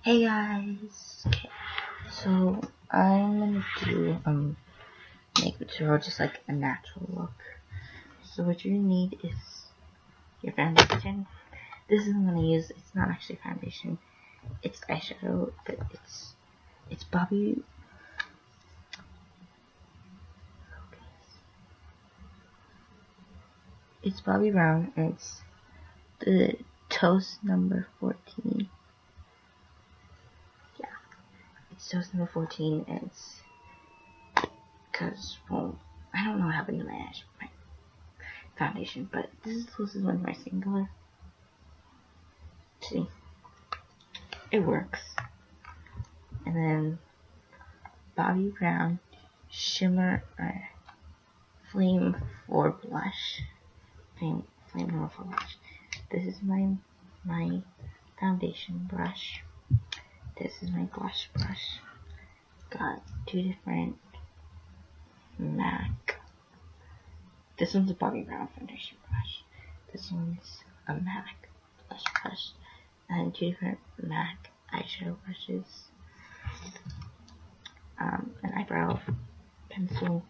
Hey guys, so I'm gonna do makeup tutorial, just like a natural look. So what you need is your foundation. This is what I'm gonna use. It's not actually foundation, it's eyeshadow, but it's Bobbi. It's Bobbi Brown, and it's the Toast number 14. Yeah, it's Toast number 14, and it's because, well, I don't know how to do my foundation, but this is one of my singular. See, it works. And then Bobbi Brown Shimmer Flame for Blush. Flame for Blush. This is my foundation brush. This is my blush brush. Got two different MAC. This one's a Bobbi Brown foundation brush. This one's a MAC blush brush. And two different MAC eyeshadow brushes. An eyebrow pencil,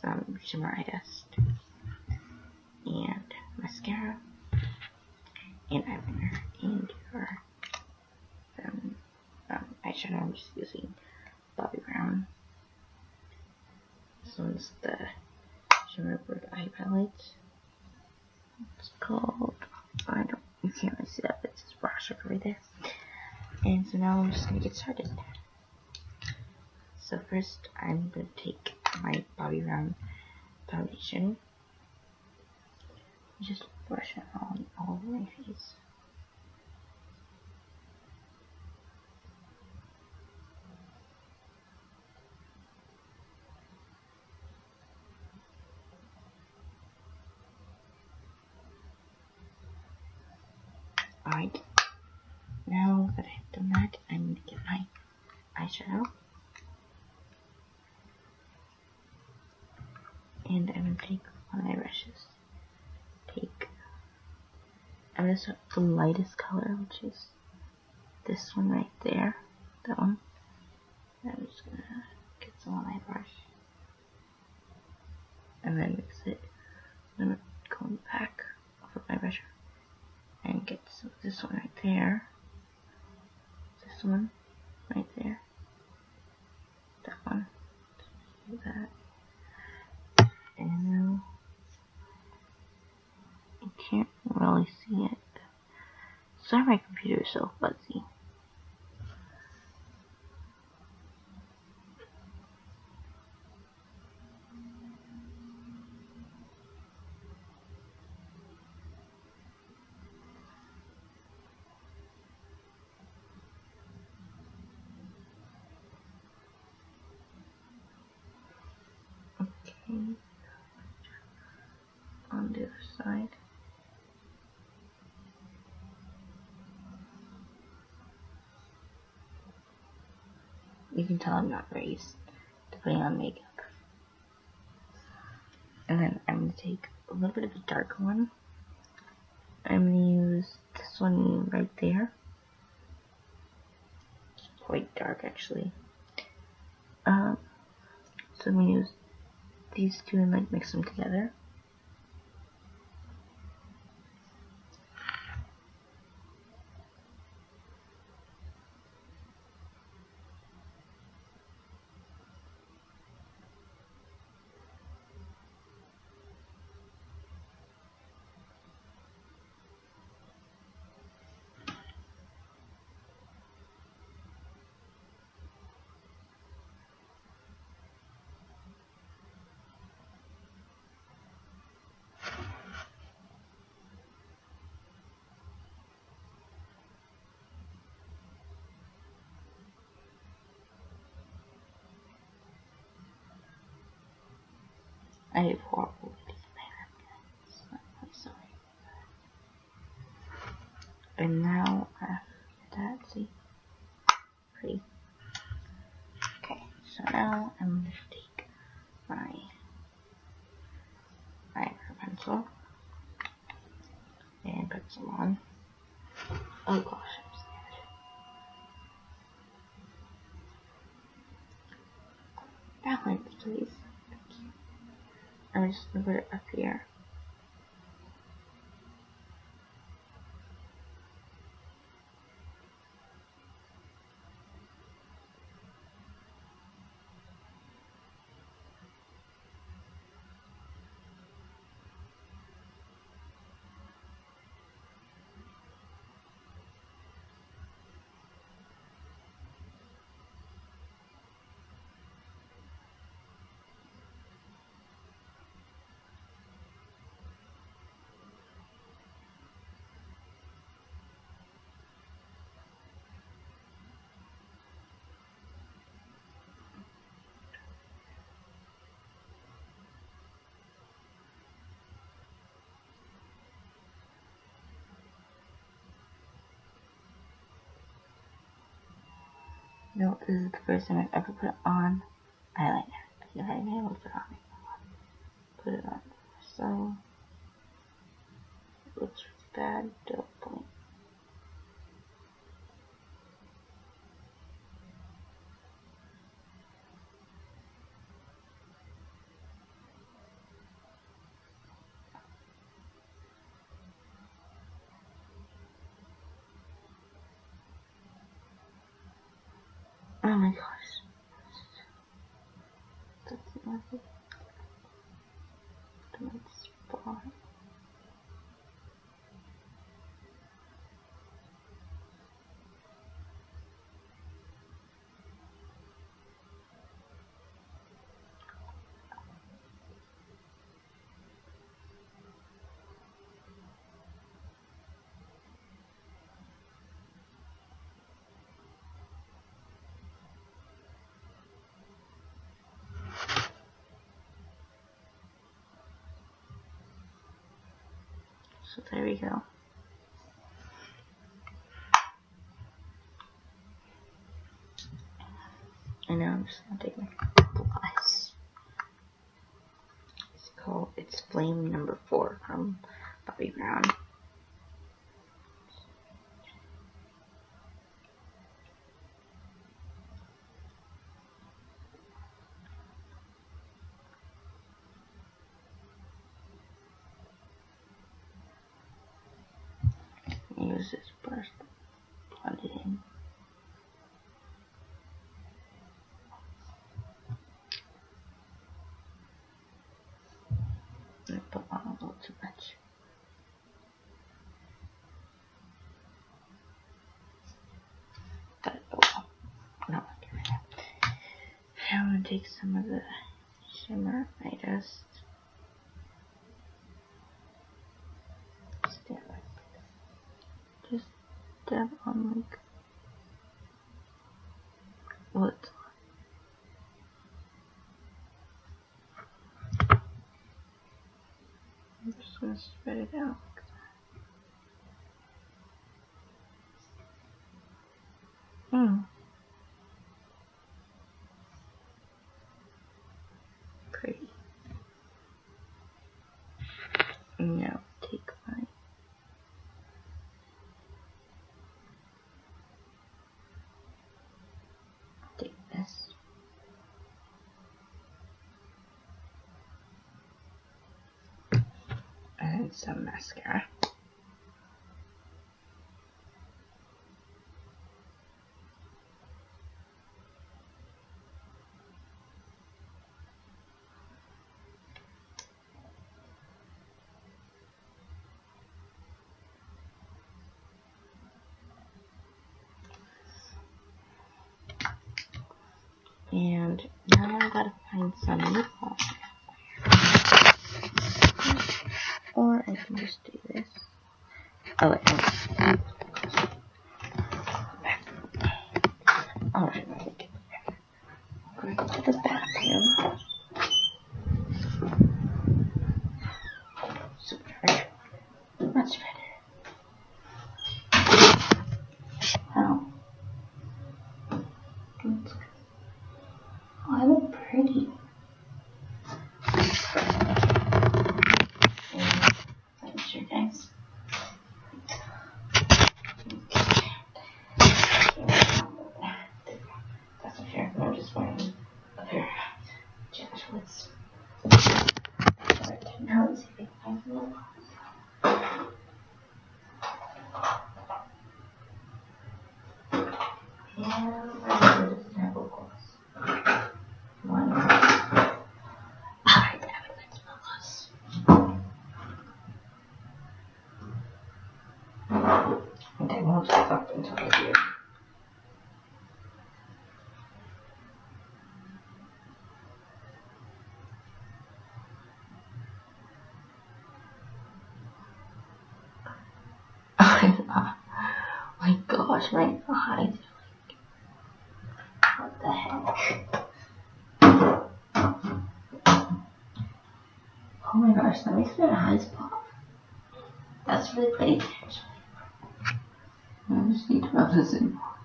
some shimmer eye dust, and mascara, and eyeliner, and your eyeshadow. I'm just using Bobbi Brown. This one's the Shimmer Bird Eye Palette. It's called, you can't really see that, but it's this brush over there. And so now I'm just gonna get started. So first, I'm gonna take my Bobbi Brown foundation, just brush it on all over my face. Alright, now that I've done that, I'm going to get my eyeshadow. And I'm going to take one of my brushes. I'm going to start with the lightest color, which is this one right there. That one. And I'm just going to get some on my brush. And then mix it. I'm going to go back over my brush and get some of this one right there. This one right there. That one. Do that. And now you can't really see it. Sorry, my computer is so fuzzy. Okay, on the other side. You can tell I'm not very used to putting on makeup. And then I'm going to take a little bit of a darker one. I'm going to use this one right there. It's quite dark actually. So I'm going to use these two and like mix them together. I have horrible videos, man. I'm sorry. And now after that, see, pretty. Okay, so now I'm going to take my eyebrow pencil and put some on. Oh gosh, I'm scared. please. Thank you. I'm just gonna put it up here. No, this is the first time I've ever put on eyeliner. If I've been able to put on it. Put it on. So it looks bad, don't blink. Oh my gosh. That's nothing. That's spot. So there we go. And now I'm just gonna take my blush. It's Flame Number 4 from Bobbi Brown. Use this brush to blend it in. I put on a little too much. But oh well. No, I'm gonna take some of the shimmer. I just dab on like what? I'm just gonna spread it out like that. Pretty. Now take this. And some mascara. And now I gotta find some lip balm. Or I can just do this. Oh, wait. Alright, going to the bathroom. Super. Much better. How? Oh, I look pretty. Yeah, I do this type of course. Why not? Alright, let's focus. Okay, we'll just talk until I do. Oh my gosh, my eyes. What the heck? Oh my gosh, that makes my eyes pop. That's really pretty, actually. I just need to rub this in more.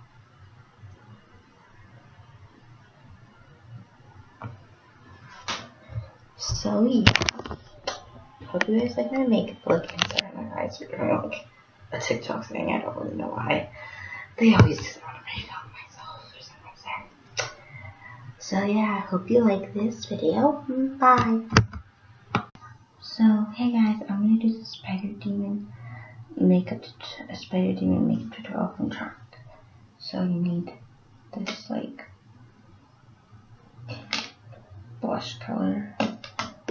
So yeah, hope you guys like my makeup look. I'm sorry, my eyes are doing like a TikTok thing. I don't really know why. They always just want to make up myself for some reason. So yeah, I hope you like this video. Bye. So hey guys, I'm gonna do the spider demon makeup tutorial from Charmed. So you need this like blush color.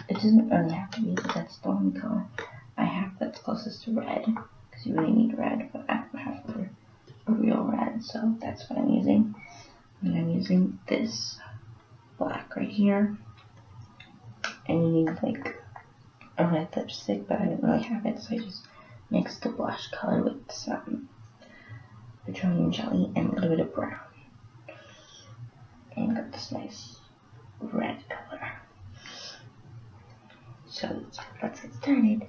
It doesn't really have to be, but that's the only color I have that's closest to red, because you really need red, but I don't have a real red, so that's what I'm using. And I'm using this black right here, and you need like a red lipstick, but I didn't really have it, so I just mixed the blush color with some petroleum jelly and a little bit of brown, and got this nice red color. So let's get started.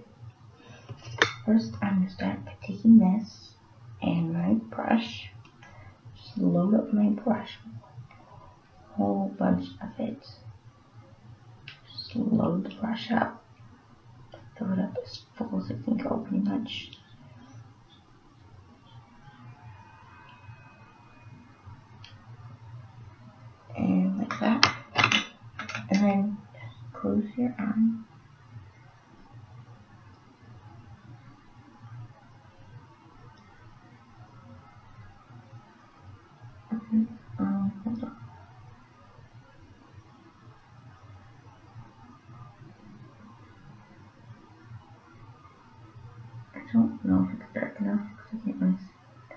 First, I'm going to start by taking this and my brush, just load up my brush, a whole bunch of it. Just load the brush up, fill it up as full as it can go, pretty much. And like that. And then close your eye. Hold on. I don't know if it's dark enough because I can't really see the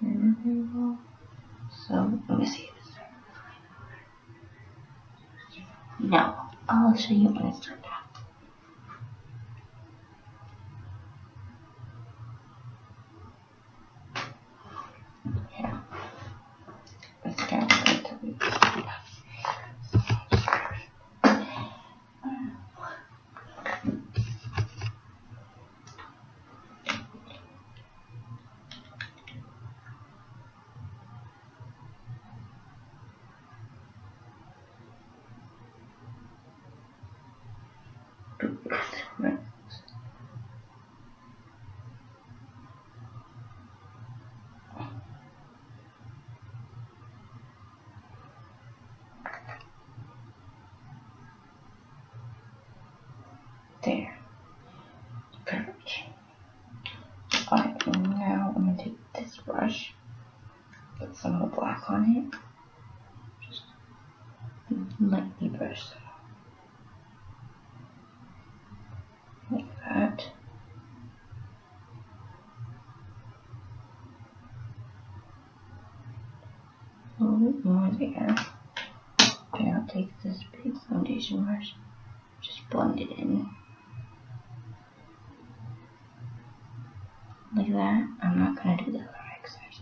camera very well. So let me see if it's dark enough. No, I'll show you when it's turned out. Yeah, it's kind of going to be. Right. There. Perfect. Alright, and now I'm going to take this brush, put some of the black on it, just lightly brush them like that. A little bit more there. Then I'll take this big foundation brush, just blend it in. Like that. I'm not going to do the other eye because I have to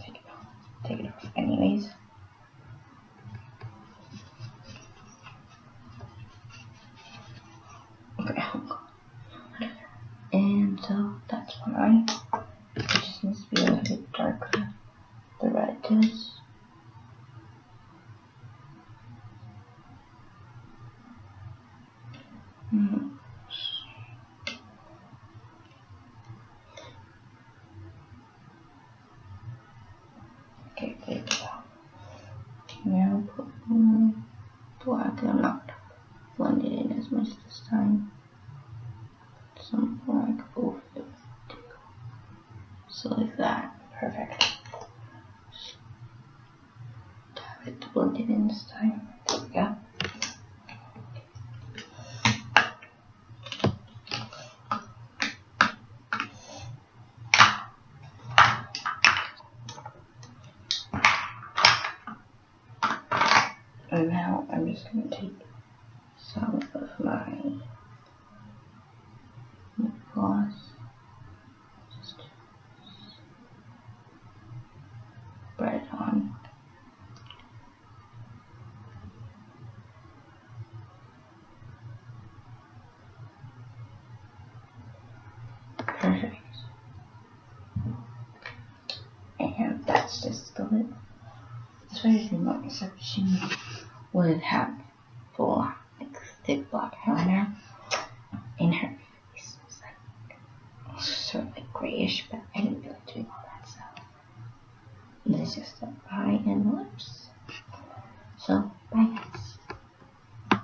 take it off anyways. Okay, and so that's one eye. It just needs to be a little bit darker. The red does. Okay, there we go. Now put more black. I'm not blend it in as much this time. Some black over it. So like that. Perfect. forget to blend it in this time. There we go. And now I'm just going to take some of my lip gloss, just spread it on. Perfect. And that's just the lip. This way, if you notice that she would have full, like, thick black eyeliner in her face. It's like sort of like grayish, but I didn't feel like doing all that stuff. This is just the eye and lips. So, bye guys.